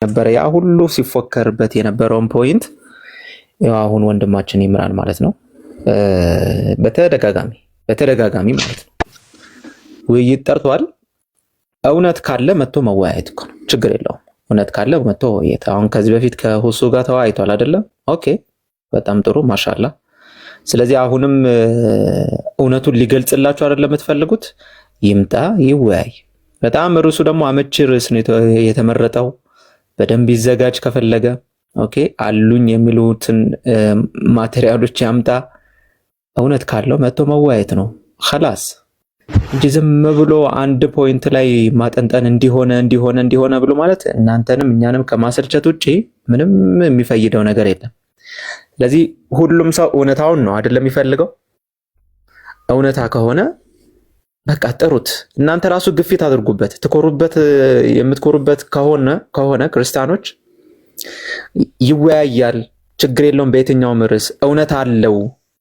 ነበር ያ ሁሉ ሲፎከርበት የነበረውን ፖይንት ያው አሁን ወንድማችን ይምራን ማለት ነው በተደጋጋሚ ማለት ነው ውይይት ጠርቷል። እውነት ካለ መጥቶ መወያየት እኮ ነው፣ ችግር የለውም። እውነት ካለ መጥቶ ወያየት። አሁን ከዚህ በፊት ከሁሱ ጋር ተወያይቷል አይደለም? ኦኬ በጣም ጥሩ ማሻአላ። ስለዚህ አሁንም እውነቱን ሊገልጽላችሁ አይደለም የምትፈልጉት? ይምጣ ይወያይ። በጣም ርዕሱ ደግሞ አመቺ ርዕስ ነው የተመረጠው። በደንብ ይዘጋጅ ከፈለገ። ኦኬ አሉኝ የሚሉትን ማቴሪያሎች ያምጣ። እውነት ካለው መጥቶ መወያየት ነው خلاص እንጂ ዝም ብሎ አንድ ፖይንት ላይ ማጠንጠን እንዲሆነ ብሎ ማለት እናንተንም እኛንም ከማሰልቸት ውጪ ምንም የሚፈይደው ነገር የለም። ስለዚህ ሁሉም ሰው እውነታውን ነው አይደለም የሚፈልገው። እውነታ ከሆነ በቃ ጥሩት። እናንተ ራሱ ግፊት አድርጉበት፣ የምትኮሩበት ከሆነ ክርስቲያኖች ይወያያል፣ ችግር የለውም። በየትኛውም ርዕስ እውነት አለው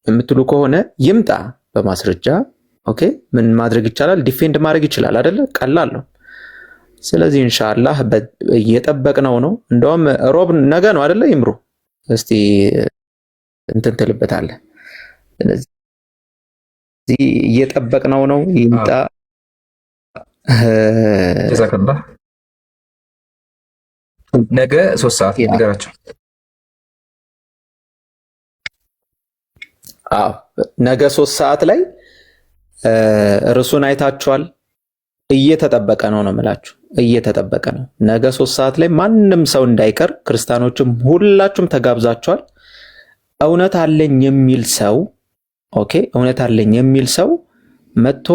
የምትሉ ከሆነ ይምጣ በማስረጃ። ኦኬ ምን ማድረግ ይቻላል? ዲፌንድ ማድረግ ይችላል አይደለ? ቀላል ነው። ስለዚህ ኢንሻአላህ እየጠበቅነው ነው። እንደውም ሮብ ነገ ነው አይደለ? ይምሩ እስቲ እንትን ትልበታለህ። ስለዚህ እየጠበቅነው ነው። ይምጣ። ጀዛከላህ ነገ 3 ሰዓት ንገራቸው። ነገ 3 ሰዓት ላይ ርዕሱን አይታችኋል። እየተጠበቀ ነው የምላችሁ፣ እየተጠበቀ ነው። ነገ 3 ሰዓት ላይ ማንም ሰው እንዳይቀር፣ ክርስቲያኖችም ሁላችሁም ተጋብዛችኋል። እውነት አለኝ የሚል ሰው ኦኬ፣ እውነት አለኝ የሚል ሰው መጥቶ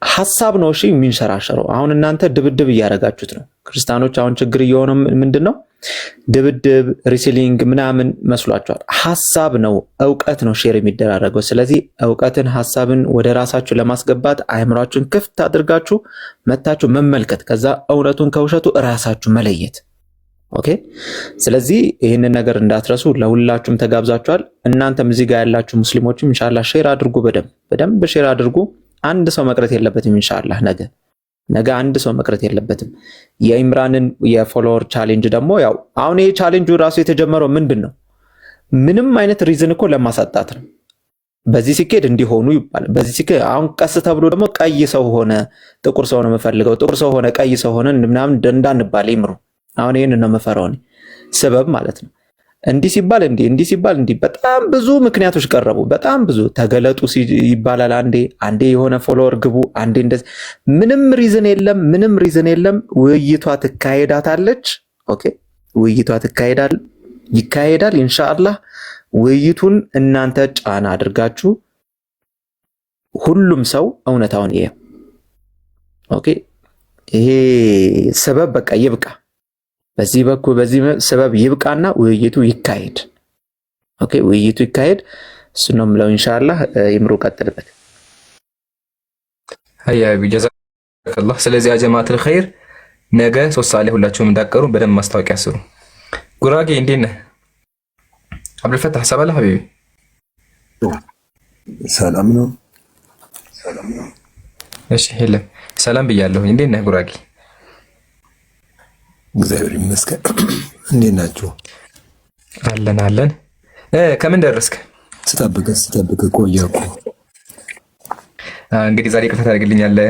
ሐሳብ ነው እሺ የሚንሸራሸረው። አሁን እናንተ ድብድብ እያደረጋችሁት ነው። ክርስቲያኖች አሁን ችግር እየሆነ ምንድነው? ድብድብ ሪሲሊንግ ምናምን መስሏችኋል። ሐሳብ ነው፣ ዕውቀት ነው ሼር የሚደራረገው። ስለዚህ ዕውቀትን ሐሳብን ወደ ራሳችሁ ለማስገባት አእምሯችሁን ክፍት አድርጋችሁ መታችሁ መመልከት፣ ከዛ እውነቱን ከውሸቱ ራሳችሁ መለየት። ኦኬ ስለዚህ ይህንን ነገር እንዳትረሱ። ለሁላችሁም ተጋብዛችኋል። እናንተም እዚህ ጋር ያላችሁ ሙስሊሞችም ኢንሻአላህ ሼር አድርጉ፣ በደንብ ሼር አድርጉ። አንድ ሰው መቅረት የለበትም። ኢንሻአላህ ነገ አንድ ሰው መቅረት የለበትም። የኢምራንን የፎሎወር ቻሌንጅ ደግሞ ያው አሁን ይሄ ቻሌንጁ ራሱ የተጀመረው ምንድነው? ምንም አይነት ሪዝን እኮ ለማሳጣት ነው። በዚህ ሲኬድ እንዲሆኑ ይባላል። በዚህ ሲኬድ አሁን ቀስ ተብሎ ደግሞ ቀይ ሰው ሆነ ጥቁር ሰው ነው የምፈልገው፣ ጥቁር ሰው ሆነ ቀይ ሰው ሆነ ምናምን እንዳንባል ይምሩ። አሁን ይሄን ነው የምፈራው እኔ፣ ስበብ ማለት ነው። እንዲህ ሲባል እንዲህ በጣም ብዙ ምክንያቶች ቀረቡ። በጣም ብዙ ተገለጡ ይባላል። አንዴ የሆነ ፎሎወር ግቡ፣ አንዴ እንደዚህ። ምንም ሪዝን የለም። ውይይቷ ትካሄዳታለች። ኦኬ ውይይቷ ይካሄዳል ኢንሻአላህ። ውይይቱን እናንተ ጫና አድርጋችሁ ሁሉም ሰው እውነታውን ይሄ ኦኬ ይሄ ሰበብ በቃ ይብቃ። በዚህ ሰበብ ይብቃና ውይይቱ ይካሄድ። ኦኬ ውይይቱ ይካሄድ። እሱ ነው የምለው። ኢንሻአላህ ይምሩ ቀጥልበት። ሀያ ቢጀዛከላህ። ስለዚህ ጀማዓተል ኸይር ነገ 3 ሰዓት ላይ ሁላችሁም እንዳቀሩ በደንብ ማስታወቂያ ስሩ። ጉራጌ እንዴት ነህ? አብዱልፈታህ ሰባላ ሀቢቢ ሰላም ነው። እሺ ሄለም ሰላም ብያለሁ። እንዴት ነህ ጉራጌ? እግዚአብሔር ይመስገን። እንዴት ናችሁ? አለን። ከምን ደረስክ? ስጠብቅ ቆየሁ እኮ። እንግዲህ ዛሬ ይቅርታ ታደርግልኛለህ?